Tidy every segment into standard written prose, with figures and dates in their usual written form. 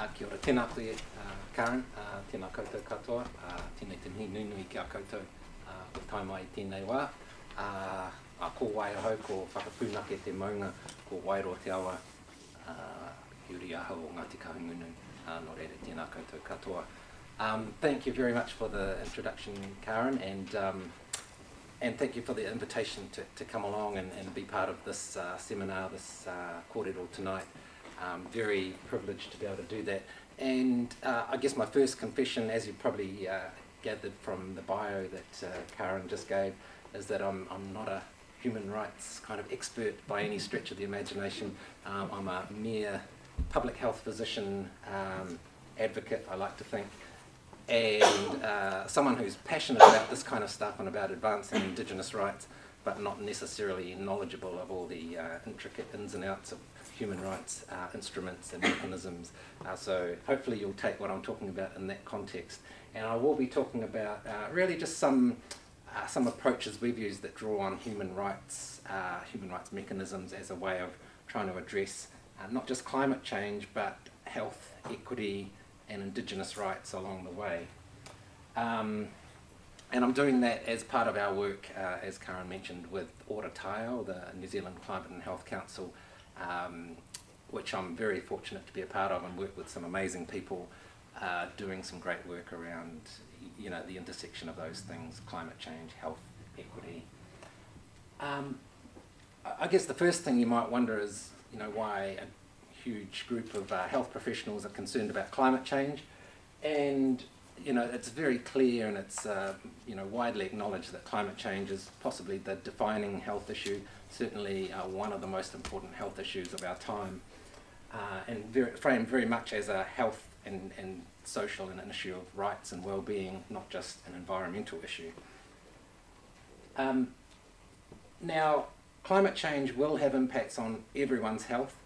Kia ora, tēnā koe, Karen, tēnā koutou katoa, tēnei te mihi nui ki a koutou o tai mai I tēnei wā. Ko waiahau, ko whakapūnake te maunga, ko wairo te awa, ki uri ahau o Ngāti Kahungunu, no reire tēnā koutou katoa. Thank you very much for the introduction, Karen, and thank you for the invitation to come along and be part of this seminar, this kōrero tonight. Very privileged to be able to do that. And I guess my first confession, as you probably gathered from the bio that Karen just gave, is that I'm not a human rights kind of expert by any stretch of the imagination. I'm a mere public health physician, advocate, I like to think, and someone who's passionate about this kind of stuff and about advancing Indigenous rights, but not necessarily knowledgeable of all the intricate ins and outs of human rights instruments and mechanisms. So hopefully you'll take what I'm talking about in that context. And I will be talking about really just some approaches we've used that draw on human rights mechanisms as a way of trying to address not just climate change, but health, equity, and Indigenous rights along the way. And I'm doing that as part of our work, as Karen mentioned, with Ōrataio, the New Zealand Climate and Health Council, which I'm very fortunate to be a part of and work with some amazing people doing some great work around, you know, the intersection of those things: climate change, health, equity. I guess the first thing you might wonder is, you know, why a huge group of health professionals are concerned about climate change. And you know, it's very clear and it's you know, widely acknowledged that climate change is possibly the defining health issue, certainly one of the most important health issues of our time, and framed very much as a health and social and an issue of rights and well-being, not just an environmental issue. Now, climate change will have impacts on everyone's health.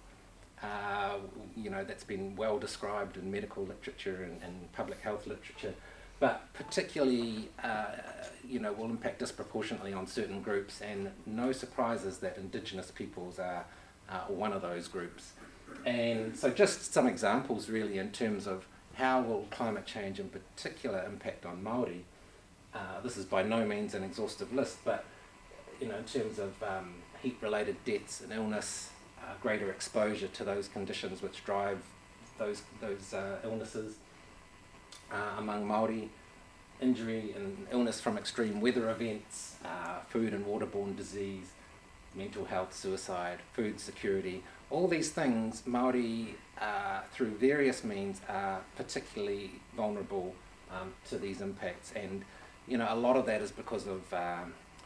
You know, that's been well described in medical literature and public health literature, but particularly, you know, will impact disproportionately on certain groups, and no surprises that Indigenous peoples are one of those groups. And so just some examples really in terms of how will climate change in particular impact on Māori. This is by no means an exhaustive list, but you know, in terms of heat-related deaths and illness, greater exposure to those conditions which drive those illnesses among Māori, injury and illness from extreme weather events, food and waterborne disease, mental health, suicide, food security. All these things, Māori, through various means, are particularly vulnerable to these impacts. And you know, a lot of that is because of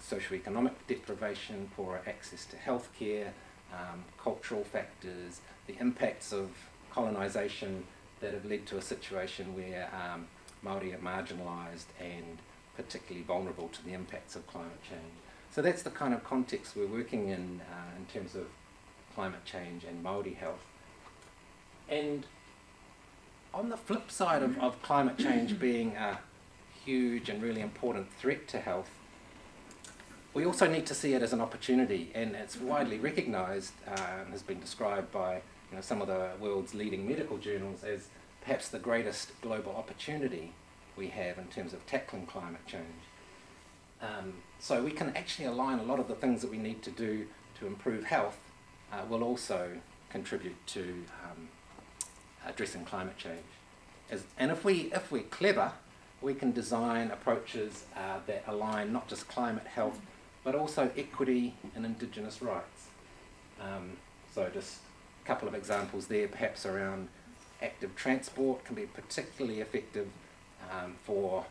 socioeconomic deprivation, poorer access to healthcare, cultural factors, the impacts of colonisation that have led to a situation where Māori are marginalised and particularly vulnerable to the impacts of climate change. So that's the kind of context we're working in terms of climate change and Māori health. And on the flip side of climate change being a huge and really important threat to health, we also need to see it as an opportunity, and it's widely recognised and has been described by, you know, some of the world's leading medical journals as perhaps the greatest global opportunity we have in terms of tackling climate change. So we can actually align a lot of the things that we need to do to improve health will also contribute to addressing climate change. And if we're clever, we can design approaches that align not just climate health, but also equity and Indigenous rights. So just a couple of examples there, perhaps around active transport can be particularly effective for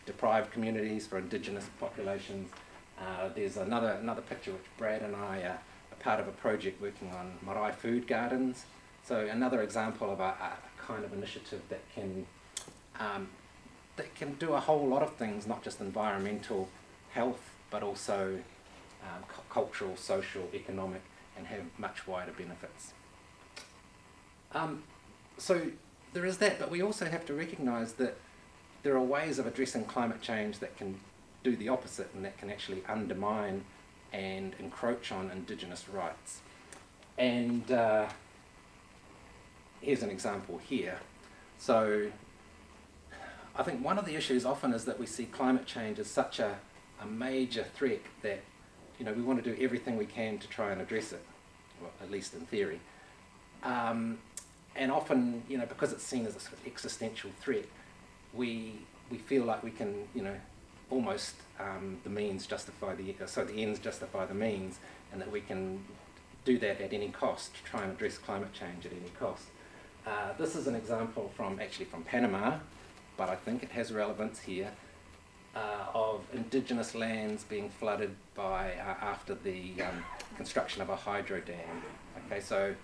deprived communities, for Indigenous populations. There's another picture which Brad and I are part of a project working on marae food gardens. So another example of a kind of initiative that can do a whole lot of things, not just environmental, health, but also cultural, social, economic, and have much wider benefits. So there is that, but we also have to recognise that there are ways of addressing climate change that can do the opposite, and that can actually undermine and encroach on Indigenous rights. And here's an example here. So I think one of the issues often is that we see climate change as such a major threat that, you know, we want to do everything we can to try and address it, well, at least in theory. And often, you know, because it's seen as a sort of existential threat, we feel like we can, you know, almost the ends justify the means, and that we can do that at any cost, to try and address climate change at any cost. This is an example from Panama, but I think it has relevance here, of indigenous lands being flooded by after the construction of a hydro dam. Okay, so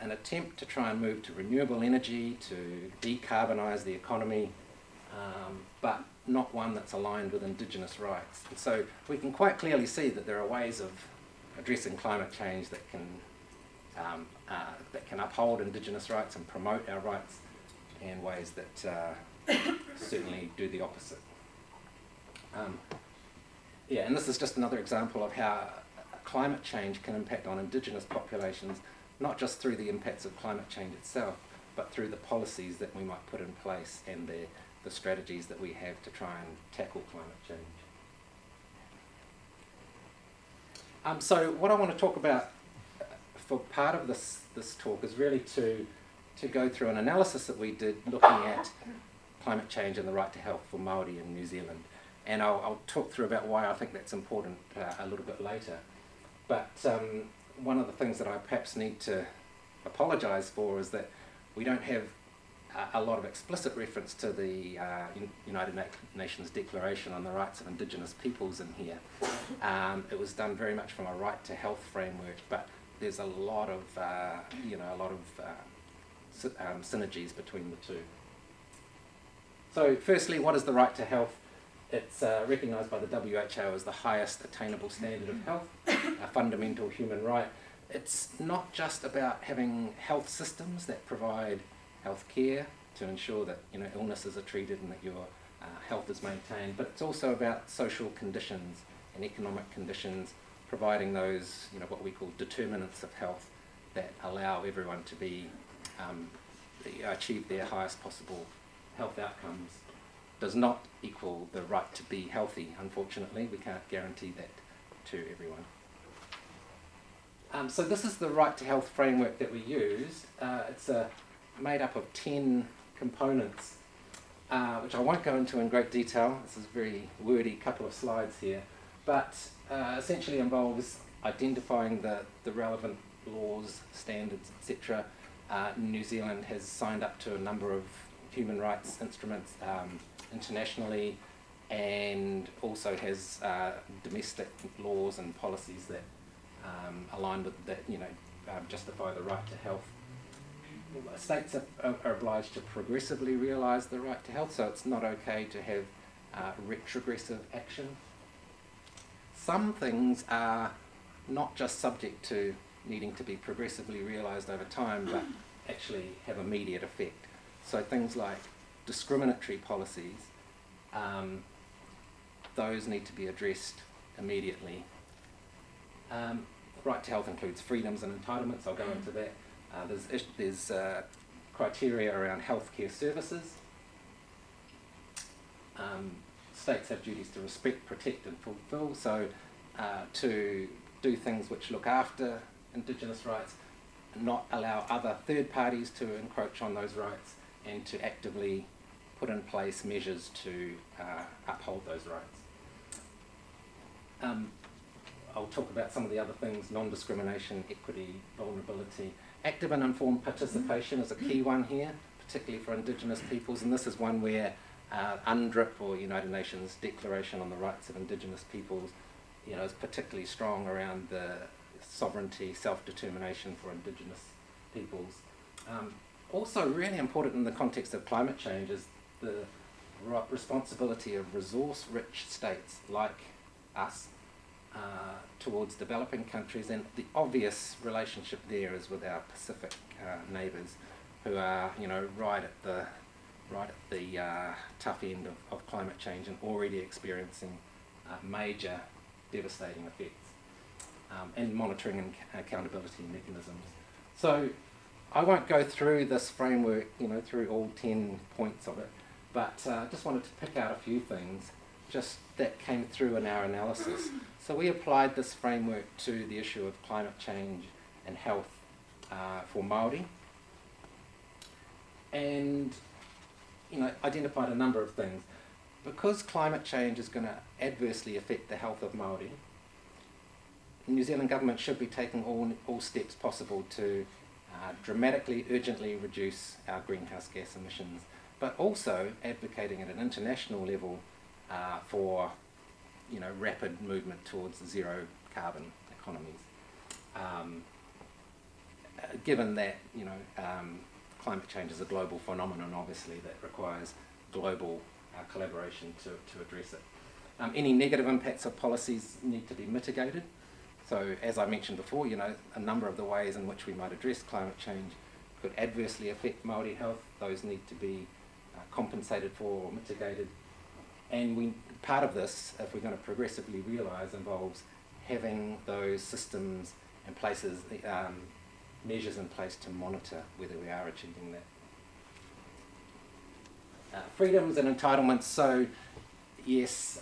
an attempt to try and move to renewable energy, to decarbonise the economy, but not one that's aligned with Indigenous rights. And so we can quite clearly see that there are ways of addressing climate change that can uphold Indigenous rights and promote our rights, and ways that certainly do the opposite. Yeah, and this is just another example of how climate change can impact on Indigenous populations, not just through the impacts of climate change itself, but through the policies that we might put in place and the strategies that we have to try and tackle climate change. So what I want to talk about for part of this talk is really to go through an analysis that we did looking at climate change and the right to health for Māori in New Zealand. And I'll talk through about why I think that's important a little bit later. But one of the things that I perhaps need to apologise for is that we don't have a lot of explicit reference to the United Nations Declaration on the Rights of Indigenous Peoples in here. It was done very much from a right to health framework, but there's a lot of synergies between the two. So firstly, what is the right to health? It's recognised by the WHO as the highest attainable standard of health, a fundamental human right. It's not just about having health systems that provide health care to ensure that, you know, illnesses are treated and that your health is maintained, but it's also about social conditions and economic conditions, providing those, you know, what we call determinants of health that allow everyone to be achieve their highest possible health outcomes. Does not equal the right to be healthy, unfortunately. We can't guarantee that to everyone. So this is the right to health framework that we used. It's made up of 10 components, which I won't go into in great detail. This is a very wordy couple of slides here, but essentially involves identifying the relevant laws, standards, etc. New Zealand has signed up to a number of human rights instruments internationally, and also has domestic laws and policies that align with that, you know, justify the right to health. States are obliged to progressively realise the right to health, so it's not okay to have retrogressive action. Some things are not just subject to needing to be progressively realised over time, but actually have immediate effect. So things like discriminatory policies, those need to be addressed immediately. Right to health includes freedoms and entitlements. I'll go into that. There's criteria around healthcare services. States have duties to respect, protect and fulfil, so to do things which look after Indigenous rights, not allow other third parties to encroach on those rights, and to actively put in place measures to uphold those rights. I'll talk about some of the other things: non-discrimination, equity, vulnerability. Active and informed participation is a key one here, particularly for Indigenous peoples, and this is one where UNDRIP, or United Nations Declaration on the Rights of Indigenous Peoples, you know, is particularly strong around the sovereignty, self-determination for Indigenous peoples. Also really important in the context of climate change is the responsibility of resource-rich states like us towards developing countries, and the obvious relationship there is with our Pacific neighbours, who are, you know, right at the tough end of climate change and already experiencing major devastating effects, and monitoring and accountability mechanisms. So I won't go through this framework, through all 10 points of it, but I just wanted to pick out a few things just that came through in our analysis. So we applied this framework to the issue of climate change and health for Māori, and identified a number of things. Because climate change is going to adversely affect the health of Māori, the New Zealand government should be taking all steps possible to dramatically, urgently reduce our greenhouse gas emissions, but also advocating at an international level for rapid movement towards zero carbon economies. Given that climate change is a global phenomenon, obviously, that requires global collaboration to address it. Any negative impacts of policies need to be mitigated. So, as I mentioned before, a number of the ways in which we might address climate change could adversely affect Māori health. Those need to be compensated for or mitigated. And part of this, if we're going to progressively realise, involves having those systems and places, measures in place to monitor whether we are achieving that. Freedoms and entitlements. So, yes,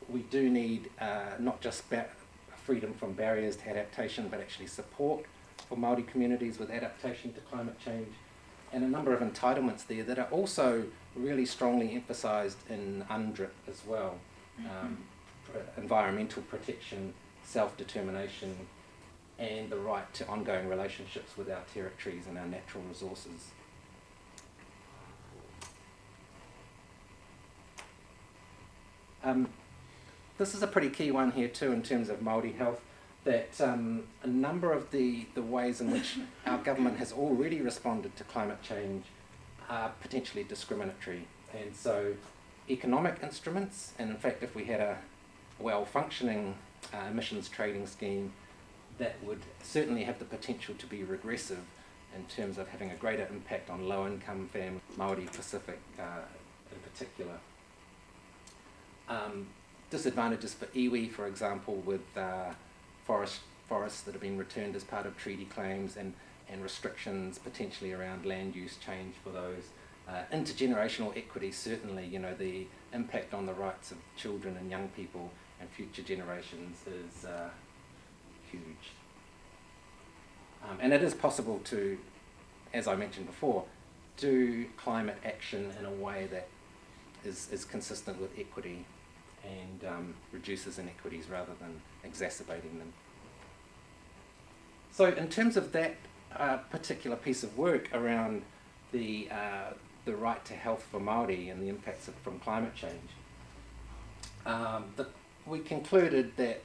we do need not just freedom from barriers to adaptation, but actually support for Māori communities with adaptation to climate change, and a number of entitlements there that are also really strongly emphasised in UNDRIP as well. Environmental protection, self-determination, and the right to ongoing relationships with our territories and our natural resources. This is a pretty key one here too in terms of Māori health, that a number of the ways in which our government has already responded to climate change are potentially discriminatory. And so economic instruments, and in fact if we had a well-functioning emissions trading scheme, that would certainly have the potential to be regressive in terms of having a greater impact on low-income families, Māori Pacific in particular. Disadvantages for iwi, for example, with forests that have been returned as part of treaty claims, and restrictions potentially around land use change for those. Intergenerational equity, certainly, the impact on the rights of children and young people and future generations is huge. And it is possible to, as I mentioned before, do climate action in a way that is consistent with equity and reduces inequities rather than exacerbating them. So in terms of that particular piece of work around the right to health for Māori and the impacts from climate change, we concluded that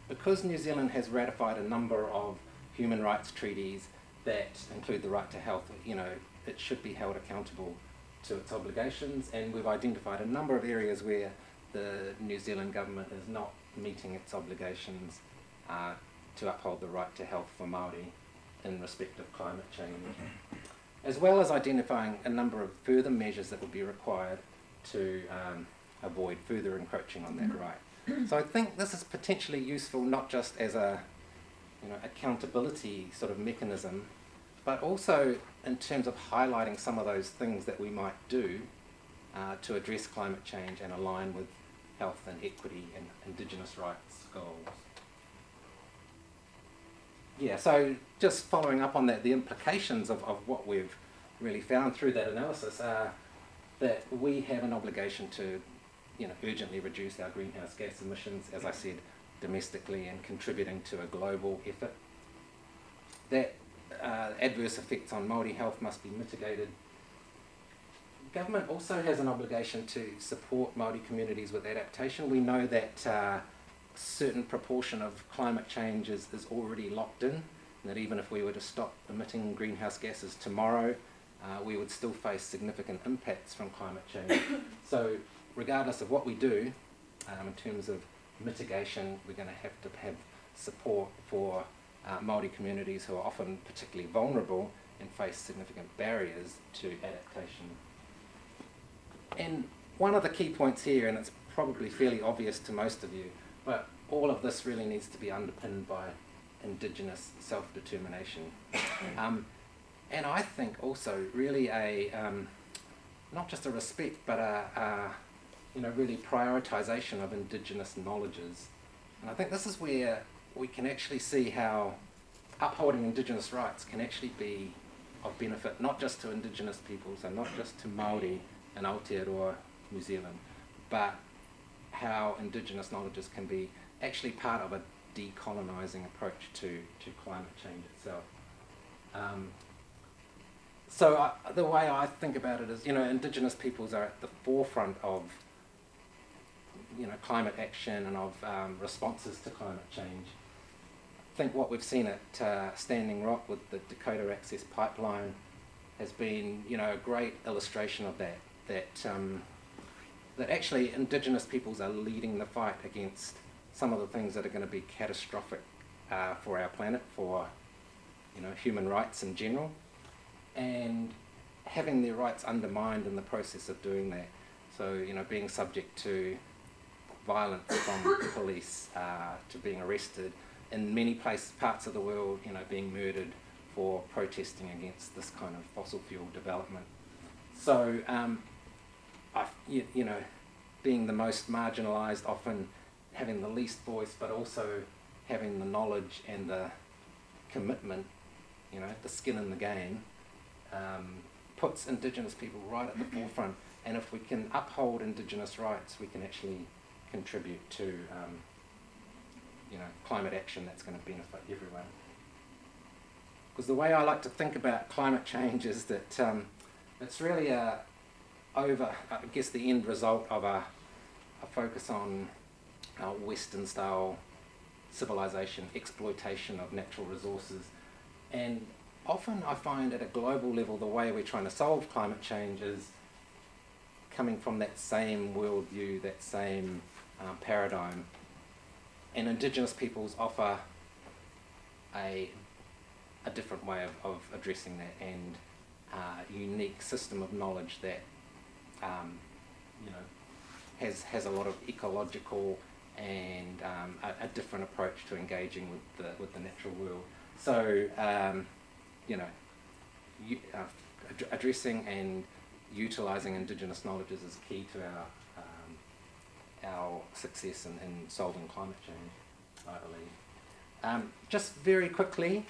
because New Zealand has ratified a number of human rights treaties that include the right to health, it should be held accountable to its obligations, and we've identified a number of areas where the New Zealand government is not meeting its obligations to uphold the right to health for Māori in respect of climate change, as well as identifying a number of further measures that would be required to avoid further encroaching on that right. So I think this is potentially useful not just as a accountability sort of mechanism, but also in terms of highlighting some of those things that we might do to address climate change and align with health and equity and Indigenous rights goals. Yeah, so just following up on that, the implications of what we've really found through that analysis are that we have an obligation to urgently reduce our greenhouse gas emissions, as I said, domestically, and contributing to a global effort. That adverse effects on Māori health must be mitigated. Government also has an obligation to support Māori communities with adaptation. We know that a certain proportion of climate change is already locked in, and that even if we were to stop emitting greenhouse gases tomorrow, we would still face significant impacts from climate change. So regardless of what we do in terms of mitigation, we're going to have support for Māori communities who are often particularly vulnerable and face significant barriers to adaptation. And one of the key points here, and it's probably fairly obvious to most of you, but all of this really needs to be underpinned by Indigenous self-determination. And I think also really not just a respect, but a really prioritisation of Indigenous knowledges. And I think this is where we can actually see how upholding Indigenous rights can actually be of benefit, not just to Indigenous peoples and not just to Māori and Aotearoa New Zealand, but how Indigenous knowledges can be actually part of a decolonising approach to climate change itself. So the way I think about it is, Indigenous peoples are at the forefront of, climate action and of responses to climate change. I think what we've seen at Standing Rock with the Dakota Access Pipeline has been, a great illustration of that. That actually Indigenous peoples are leading the fight against some of the things that are going to be catastrophic for our planet, for human rights in general, and having their rights undermined in the process of doing that. So being subject to violence from police, to being arrested in many parts of the world, being murdered for protesting against this kind of fossil fuel development. So being the most marginalised, often having the least voice, but also having the knowledge and the commitment, the skin in the game, puts Indigenous people right at the forefront. And if we can uphold Indigenous rights, we can actually contribute to climate action that's going to benefit everyone. Because the way I like to think about climate change is that it's really the end result of a focus on Western style civilization, exploitation of natural resources. And often I find at a global level the way we're trying to solve climate change is coming from that same worldview, that same paradigm. And Indigenous peoples offer a different way of addressing that, and a unique system of knowledge that has a lot of ecological and a different approach to engaging with the natural world. So addressing and utilising Indigenous knowledges is key to our success in solving climate change, I believe. Just very quickly,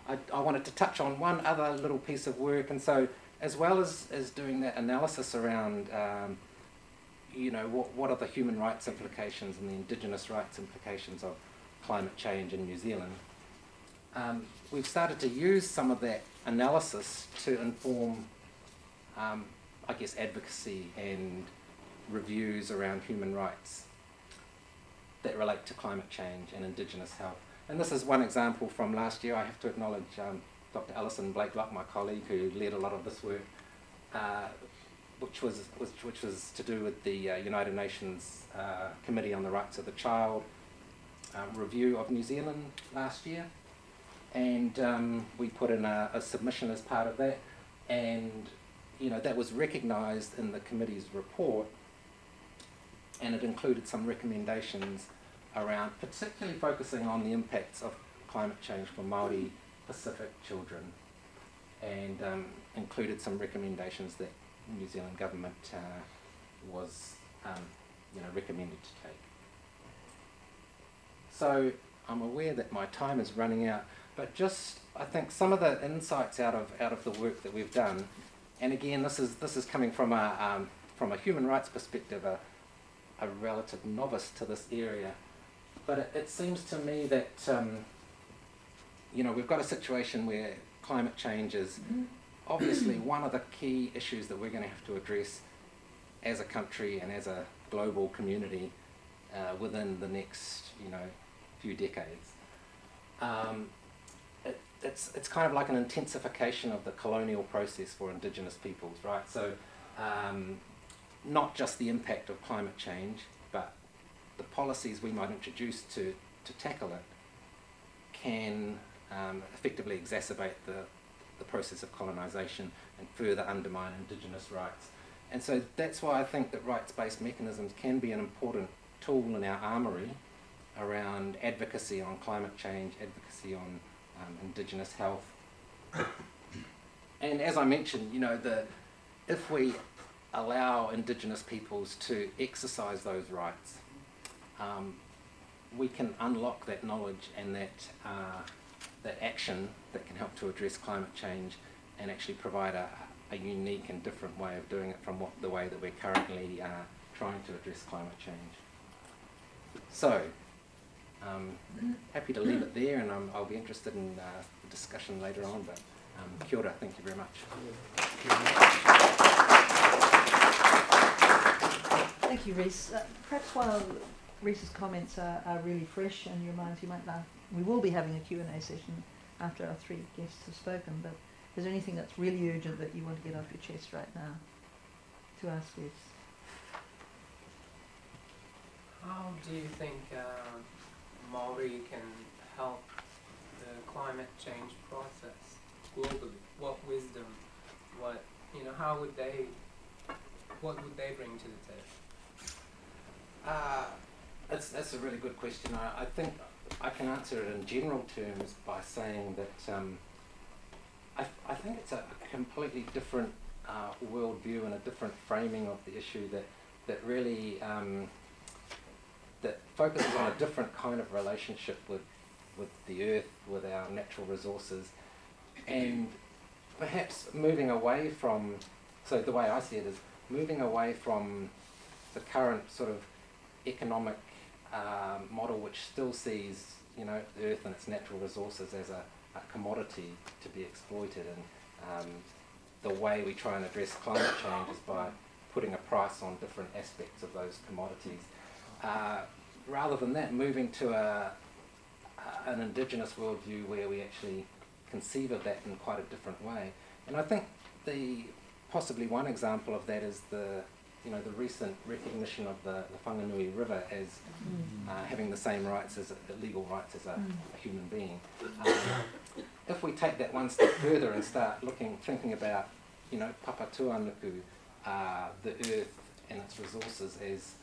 I wanted to touch on one other little piece of work, and so as well as doing that analysis around what are the human rights implications and the Indigenous rights implications of climate change in New Zealand, we've started to use some of that analysis to inform advocacy and reviews around human rights that relate to climate change and Indigenous health. And this is one example from last year. I have to acknowledge Dr. Alison Blakelock, my colleague, who led a lot of this work, which was to do with the United Nations Committee on the Rights of the Child review of New Zealand last year. And we put in a submission as part of that, and that was recognised in the committee's report, and it included some recommendations around particularly focusing on the impacts of climate change for Māori Pacific children, and included some recommendations that the New Zealand government was recommended to take. So I'm aware that my time is running out, but just I think some of the insights out of the work that we've done, and again this is coming from a human rights perspective, a relative novice to this area, but it seems to me that we've got a situation where climate change is obviously one of the key issues that we're going to have to address as a country and as a global community within the next few decades. It's kind of like an intensification of the colonial process for Indigenous peoples, right? So not just the impact of climate change, but the policies we might introduce to tackle it can effectively exacerbate the process of colonisation and further undermine Indigenous rights. And so that's why I think that rights-based mechanisms can be an important tool in our armoury around advocacy on climate change, advocacy on Indigenous health. And as I mentioned, you know, if we allow Indigenous peoples to exercise those rights, we can unlock that knowledge and that action that can help to address climate change and actually provide a unique and different way of doing it from the way that we're currently trying to address climate change. So, happy to leave it there, and I'll be interested in the discussion later on, but kia ora, thank you very much. Thank you, Rhys. Perhaps while Rhys's comments are really fresh in your minds, you might laugh. We will be having a Q&A session after our three guests have spoken, but is there anything that's really urgent that you want to get off your chest right now to ask Rhys? How do you think Māori can help the climate change process globally? What wisdom, how would what would they bring to the table? That's a really good question. I think I can answer it in general terms by saying that I think it's a completely different worldview and a different framing of the issue that really that focuses on a different kind of relationship with the earth, with our natural resources, and perhaps moving away from, so the way I see it is moving away from the current sort of economic model which still sees, you know, the earth and its natural resources as a commodity to be exploited, and the way we try and address climate change is by putting a price on different aspects of those commodities. Rather than that, moving to an Indigenous worldview where we actually conceive of that in quite a different way. And I think possibly one example of that is the recent recognition of the Whanganui River as having the same rights as legal rights as a human being. If we take that one step further and start thinking about, you know, Papatuanuku, the earth and its resources as,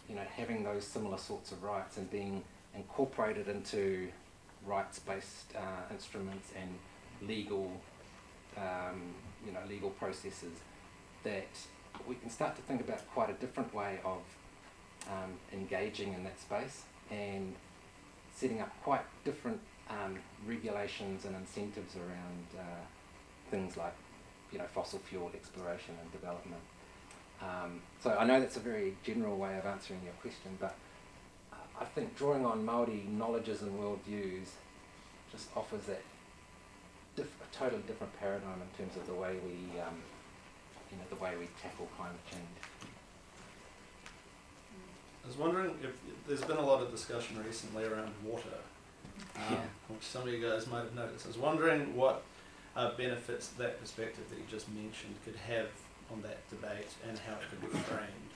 you know, having those similar sorts of rights and being incorporated into rights-based instruments and legal processes, that we can start to think about quite a different way of engaging in that space and setting up quite different regulations and incentives around things like, you know, fossil fuel exploration and development. So I know that's a very general way of answering your question, but I think drawing on Māori knowledges and worldviews just offers that a totally different paradigm in terms of the way we tackle climate change. I was wondering if there's been a lot of discussion recently around water, which some of you guys might have noticed. I was wondering what benefits that perspective that you just mentioned could have on that debate and how it could be framed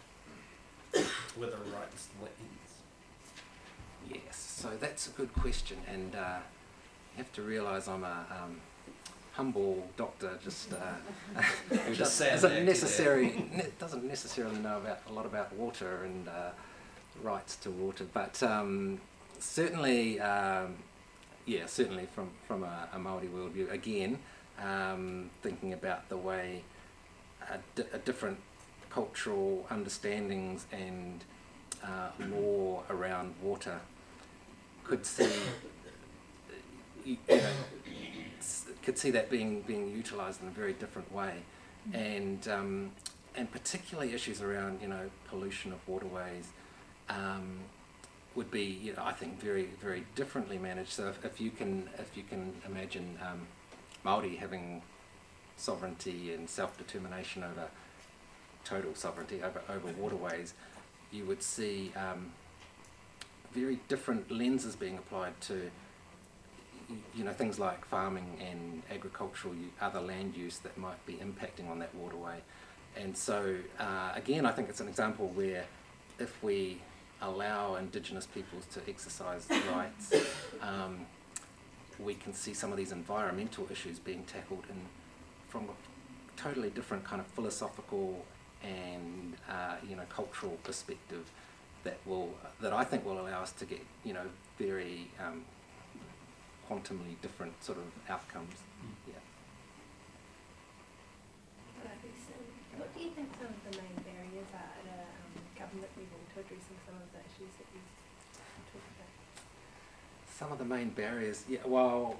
with a rights lens. Yes, so that's a good question, and you have to realise I'm a humble doctor, who doesn't necessarily know a lot about water and rights to water, but certainly from a Māori worldview, again, thinking about the way different cultural understandings and law around water could see that being utilised in a very different way, and particularly issues around, you know, pollution of waterways would be, you know, I think very, very differently managed. So if you can imagine Māori having sovereignty and self-determination over total sovereignty over waterways, you would see very different lenses being applied to, you know, things like farming and agricultural other land use that might be impacting on that waterway. And so again, I think it's an example where if we allow Indigenous peoples to exercise rights, we can see some of these environmental issues being tackled from a totally different kind of philosophical and you know, cultural perspective, that I think will allow us to get, you know, very quantumly different sort of outcomes. Yeah. What do you think some of the main barriers are at a government level to addressing some of the issues that you talked about? Some of the main barriers, yeah. Well,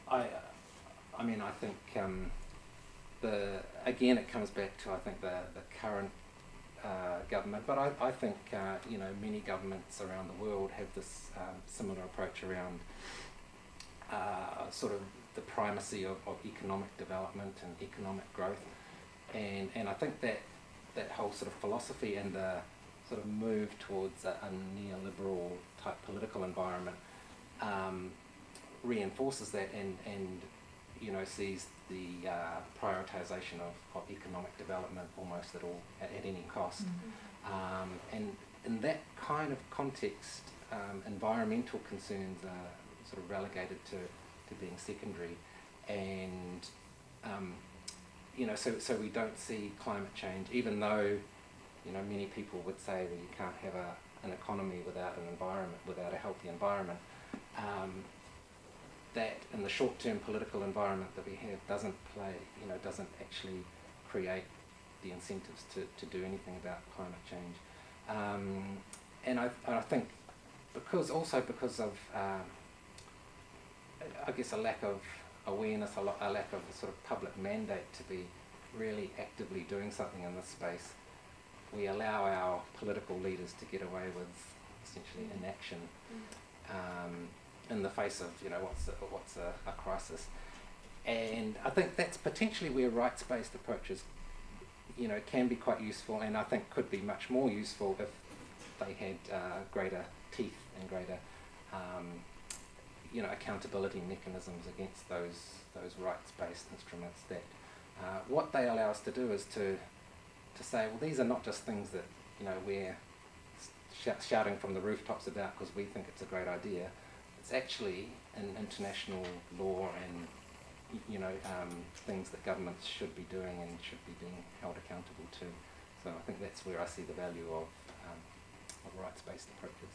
I mean, I think again it comes back to, I think, the current government, but I think you know, many governments around the world have this similar approach around sort of the primacy of economic development and economic growth, and I think that whole sort of philosophy and the sort of move towards a neoliberal type political environment reinforces that, and you know, sees the prioritization of economic development almost at any cost. And in that kind of context, environmental concerns are sort of relegated to being secondary, and you know, so we don't see climate change, even though, you know, many people would say, well, you can't have an economy without an environment, without a healthy environment. That in the short-term political environment that we have doesn't actually create the incentives to do anything about climate change. And I think because of I guess a lack of awareness, a lack of a sort of public mandate to be really actively doing something in this space, we allow our political leaders to get away with essentially inaction in the face of, you know, what's a crisis. And I think that's potentially where rights-based approaches, you know, can be quite useful, and I think could be much more useful if they had greater teeth and greater you know, accountability mechanisms against those rights-based instruments. That what they allow us to do is to say, well, these are not just things that, you know, we're shouting from the rooftops about because we think it's a great idea. It's actually in international law and, you know, things that governments should be doing and should be being held accountable to. So I think that's where I see the value of rights-based approaches.